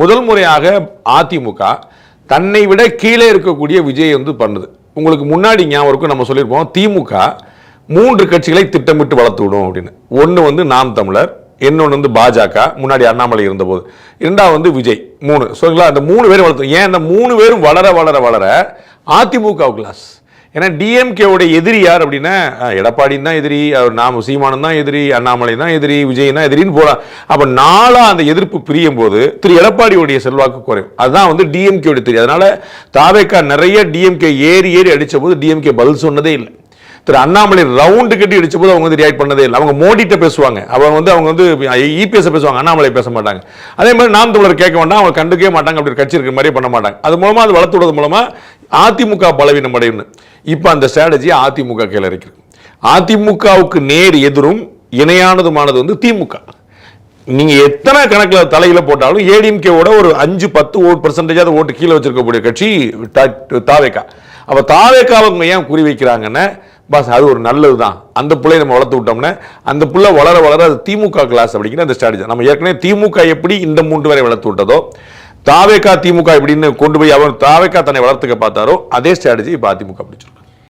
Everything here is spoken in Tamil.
முதல் முறையாக அதிமுக தன்னை விட கீழே இருக்கக்கூடிய விஜய் பண்ணுது. உங்களுக்கு முன்னாடி ஞாபகம் இருக்கும், நம்ம சொல்லியிருப்போம் திமுக 3 கட்சிகளை திட்டமிட்டு வளர்த்து விடும் அப்படின்னு. ஒன்று நாம் தமிழர், இன்னொன்று பாஜக, முன்னாடி அண்ணாமலை இருந்தபோது, இரண்டாவது விஜய். 3 சொல்லுங்களா, அந்த 3 பேரும் வளர்த்து. ஏன் அந்த 3 பேரும் வளர வளர வளர அதிமுக கிளாஸ். ஏன்னா டிஎம்கேவுடைய எதிரி யார் அப்படின்னா எடப்பாடின்னு தான் எதிரி, நாம சீமானன் தான் எதிரி, அண்ணாமலை தான் எதிரி, விஜய் தான் எதிரின்னு போறான். அப்ப நாளா அந்த எதிர்ப்பு பிரியும் போது திரு எடப்பாடியுடைய செல்வாக்கு குறையும். அதுதான் டிஎம்கேவுடைய தெரியும். அதனால தாவேக்கா நிறைய டிஎம்கே ஏறி அடிச்ச போது டிஎம்கே பதில் சொன்னதே இல்லை. திரு அண்ணாமலை ரவுண்டு கட்டி அடிச்ச போது அவங்க ரியாக்ட் பண்ணதே இல்லை. அவங்க மோடிட்ட பேசுவாங்க, அவங்க இபிஎஸ் பேசுவாங்க, அண்ணாமலை பேச மாட்டாங்க. அதே மாதிரி நாம் தமிழர் கேட்க வேண்டாம், அவங்க கண்டுக்கவே மாட்டாங்க, அப்படி கட்சி இருக்கிற மாதிரியே பண்ண மாட்டாங்க. அது மூலமா அது வளர்த்து விடுறது மூலமா அதிமுக பலவீனம் அடையும். இப்ப அந்த ஸ்ட்ராட்டஜி அதிமுக கீழே இருக்கு. அதிமுகவுக்கு நேர் எதிரும் இணையானதுமானது திமுக. நீங்க எத்தனை கணக்கில் தலையில போட்டாலும் ஏடிஎம்கேவோட ஒரு 5-10% ஓட்டு கீழே வச்சிருக்கக்கூடிய கட்சி தாவேக்கா. அப்ப தாவேக்காவை ஏன் குறி வைக்கிறாங்கன்னா, பாஸ் அது ஒரு நல்லதுதான், அந்த பிள்ளையை நம்ம வளர்த்து விட்டோம்னா அந்த பிள்ளை வளர வளர அது திமுக கிளாஸ் அப்படிங்கிற அந்த ஸ்ட்ராட்டஜி. நம்ம ஏற்கனவே திமுக எப்படி இந்த 3 வரை வளர்த்து விட்டதோ, தாவேக்கா திமுக எப்படின்னு கொண்டு போய் அவர் தாவேக்கா தன்னை வளர்த்துக்க பார்த்தாரோ, அதே ஸ்ட்ராட்டஜி இப்போ அதிமுக பிடிச்சிருக்கும்.